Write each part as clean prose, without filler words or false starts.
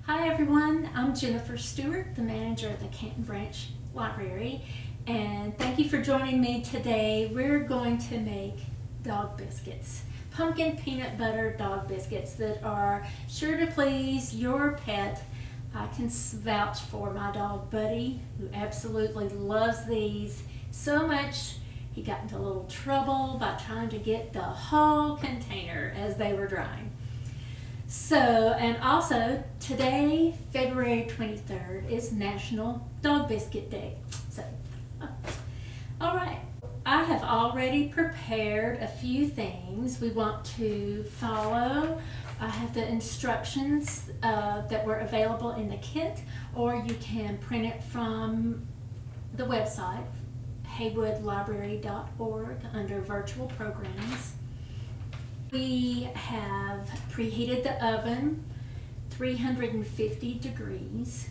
Hi everyone, I'm Jennifer Stuart, the manager of the Canton Branch Library, and thank you for joining me today. We're going to make dog biscuits, pumpkin peanut butter dog biscuits that are sure to please your pet. I can vouch for my dog Buddy, who absolutely loves these so much he got into a little trouble by trying to get the whole container as they were drying. So, and also today, February 23rd, is National Dog Biscuit Day. So, all right, I have already prepared a few things we want to follow. I have the instructions that were available in the kit, or you can print it from the website, haywoodlibrary.org, under virtual programs. We have preheated the oven 350 degrees,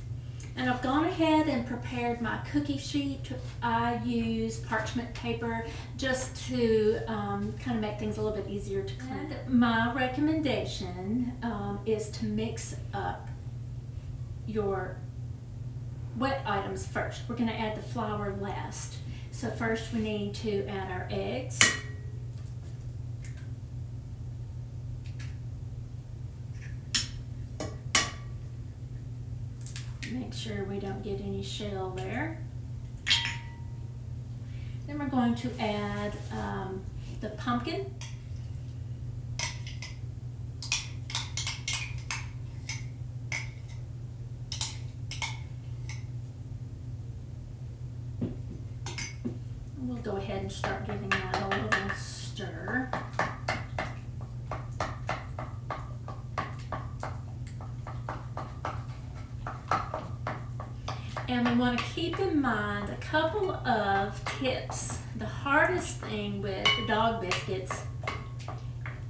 and I've gone ahead and prepared my cookie sheet. I use parchment paper just to kind of make things a little bit easier to clean. And my recommendation is to mix up your wet items first. We're going to add the flour last. So first we need to add our eggs. Make sure we don't get any shell there. Then we're going to add the pumpkin. We'll go ahead and start giving that a little stir. And we want to keep in mind a couple of tips. The hardest thing with the dog biscuits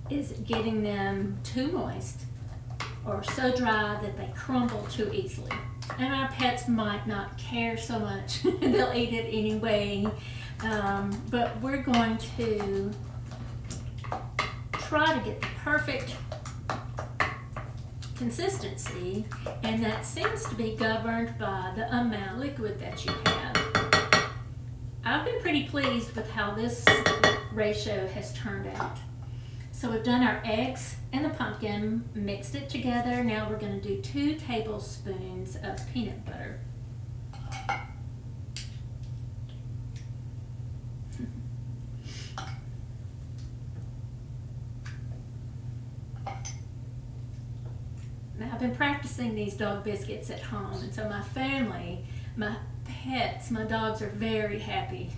is getting them too moist or so dry that they crumble too easily. And our pets might not care so much. They'll eat it anyway. But we're going to try to get the perfect consistency, and that seems to be governed by the amount of liquid that you have. I've been pretty pleased with how this ratio has turned out. So we've done our eggs and the pumpkin, mixed it together. Now we're going to do 2 tablespoons of peanut butter. Now, I've been practicing these dog biscuits at home, and so my family, my pets, my dogs are very happy.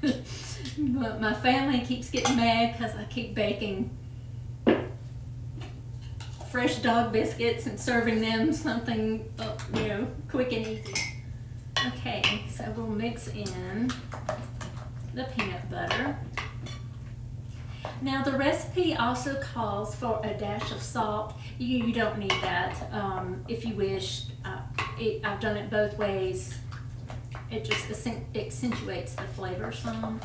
But my family keeps getting mad because I keep baking fresh dog biscuits and serving them something, quick and easy. Okay, so we'll mix in the peanut butter. Now the recipe also calls for a dash of salt. You don't need that if you wish. I've done it both ways. It just accentuates the flavor some.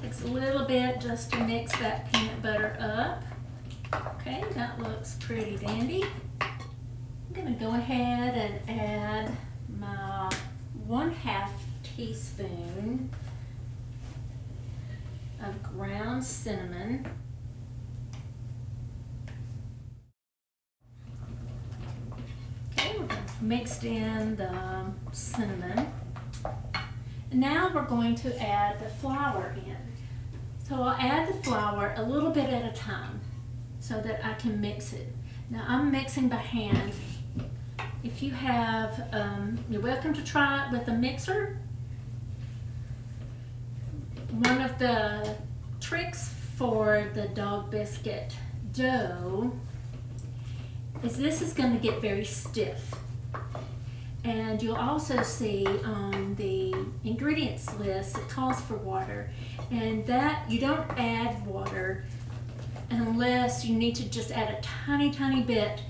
Takes a little bit just to mix that peanut butter up. Okay, that looks pretty dandy. I'm going to go ahead and add my 1/2 teaspoon of ground cinnamon. Okay, we've mixed in the cinnamon. Now we're going to add the flour in. So I'll add the flour a little bit at a time so that I can mix it. Now I'm mixing by hand. If you have, you're welcome to try it with a mixer. One of the tricks for the dog biscuit dough is this is going to get very stiff. And you'll also see on the ingredients list it calls for water. And that you don't add water unless you need to just add a tiny bit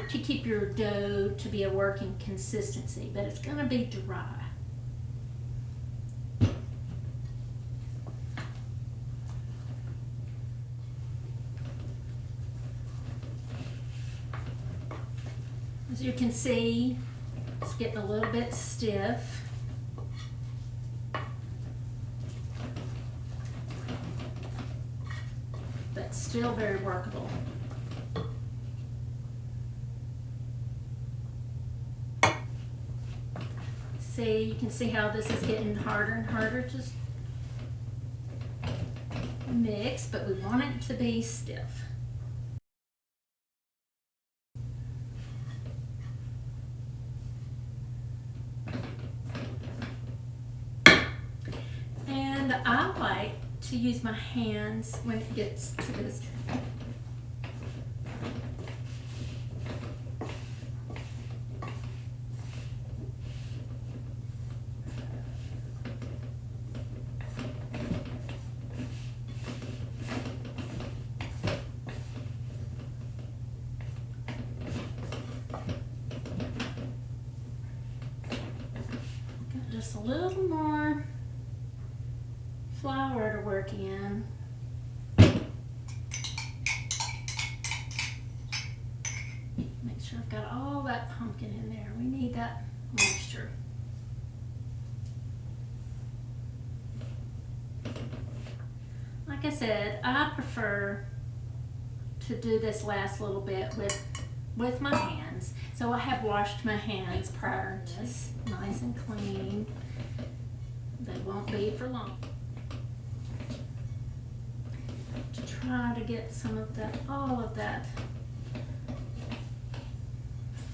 to keep your dough to be a working consistency, but it's going to be dry. As you can see, it's getting a little bit stiff. But still very workable. See, you can see how this is getting harder and harder to mix, but we want it to be stiff. And I like to use my hands when it gets to this. Just a little more flour to work in. Make sure I've got all that pumpkin in there. We need that moisture. Like I said, I prefer to do this last little bit with my hands. So I have washed my hands prior to this, nice and clean. They won't be for long. To try to get some of that, all of that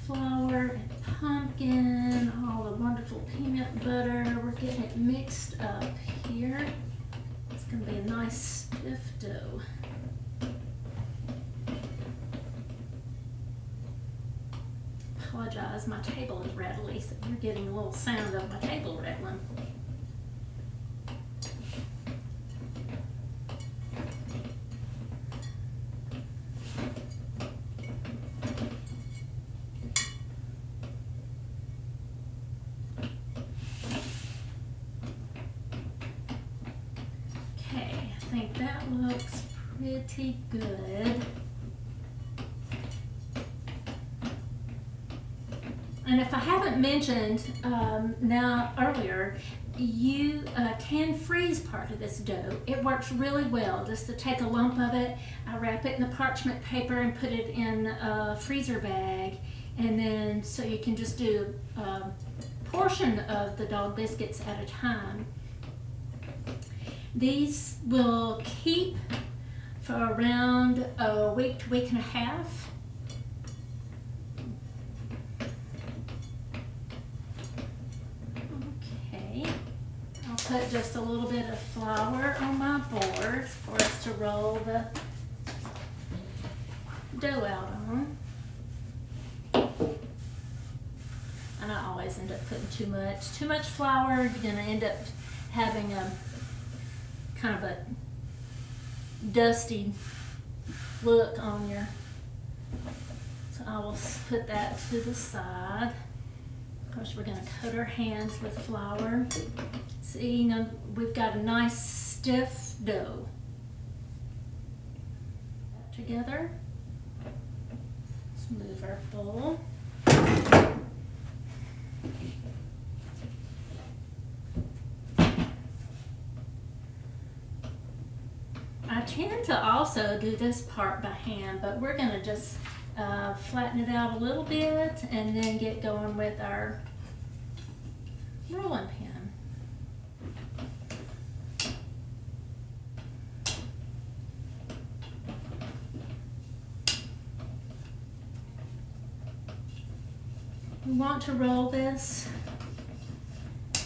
flour and pumpkin, all the wonderful peanut butter. We're getting it mixed up here. It's going to be a nice stiff dough. Apologize, my table is rattly, so you're getting a little sound of my table rattling. Okay, I think that looks pretty good. And if I haven't mentioned earlier, you can freeze part of this dough. It works really well just to take a lump of it, I wrap it in a parchment paper and put it in a freezer bag, and then so you can just do a portion of the dog biscuits at a time. These will keep for around a week to week and a half. Put just a little bit of flour on my board for us to roll the dough out on. And I always end up putting too much. Too much flour, you're going to end up having a kind of a dusty look on your. So I will put that to the side. Of course, we're going to coat our hands with flour. See, now we've got a nice stiff dough. Together. Let's move our bowl. I tend to also do this part by hand, but we're going to just flatten it out a little bit and then get going with our rolling pin. We want to roll this,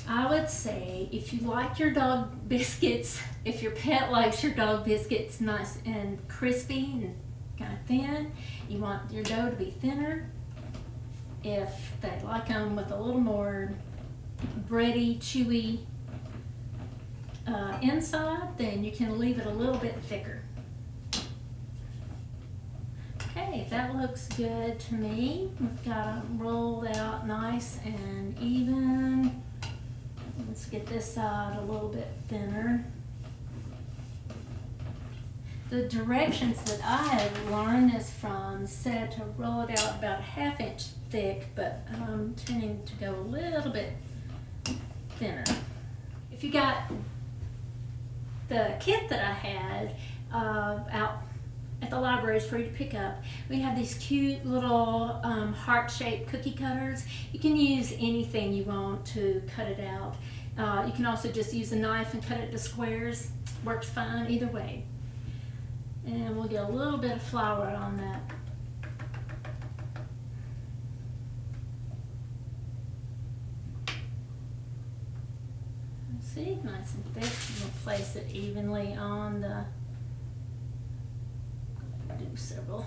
I would say, if you like your dog biscuits, if your pet likes your dog biscuits nice and crispy and kind of thin, you want your dough to be thinner. If they like them with a little more bready, chewy inside, then you can leave it a little bit thicker. Okay, that looks good to me. We've got them rolled out nice and even. Let's get this side a little bit thinner. The directions that I have learned this from said to roll it out about a 1/2 inch thick, but I'm tending to go a little bit thinner. If you got the kit that I had out at the library is free to pick up. We have these cute little heart-shaped cookie cutters. You can use anything you want to cut it out. You can also just use a knife and cut it to squares. Works fine either way. And we'll get a little bit of flour on that. See, nice and thick. We'll place it evenly on the, do several.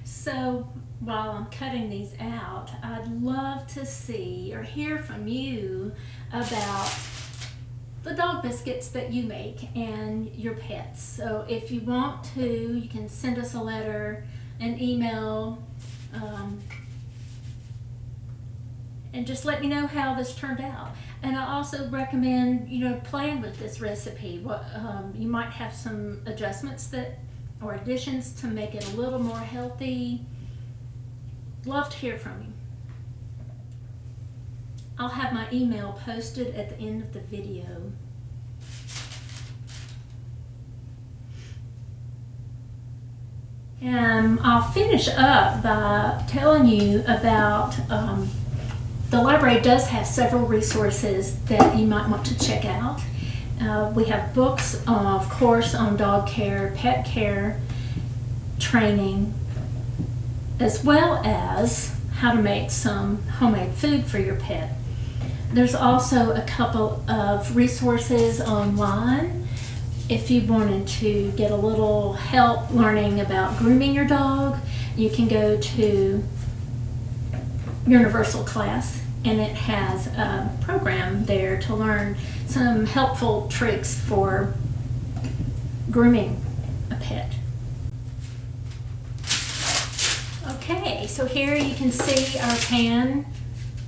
So while I'm cutting these out, I'd love to see or hear from you about the dog biscuits that you make and your pets. So if you want to, you can send us a letter, an email, and just let me know how this turned out. And I also recommend, playing with this recipe. You might have some adjustments or additions to make it a little more healthy. Love to hear from you. I'll have my email posted at the end of the video. And I'll finish up by telling you about the library does have several resources that you might want to check out. We have books, of course, on dog care, pet care, training, as well as how to make some homemade food for your pet. There's also a couple of resources online if you wanted to get a little help learning about grooming your dog. You can go to Universal Class, and it has a program there to learn some helpful tricks for grooming a pet. Okay, so here you can see our pan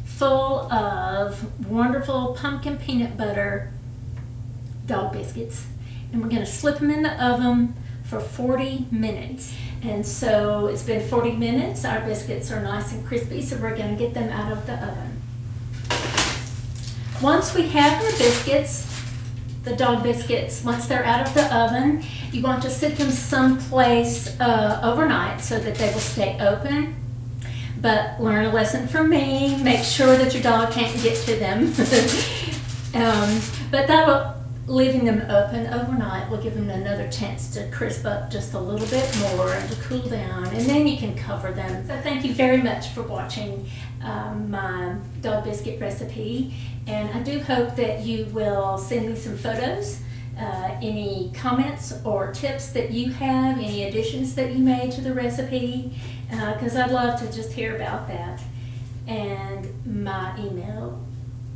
full of wonderful pumpkin peanut butter dog biscuits. And we're going to slip them in the oven for 40 minutes. And so it's been 40 minutes. Our biscuits are nice and crispy, so we're going to get them out of the oven. Once we have our biscuits, the dog biscuits, once they're out of the oven, you want to sit them someplace overnight so that they will stay open. But learn a lesson from me. Make sure that your dog can't get to them. But leaving them open overnight will give them another chance to crisp up just a little bit more and to cool down, and then you can cover them. So thank you very much for watching my dog biscuit recipe, and I do hope that you will send me some photos, any comments or tips that you have, any additions that you made to the recipe, because I'd love to just hear about that. And my email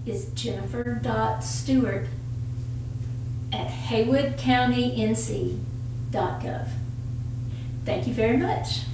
is jennifer.stewart@haywoodcountync.gov. Thank you very much.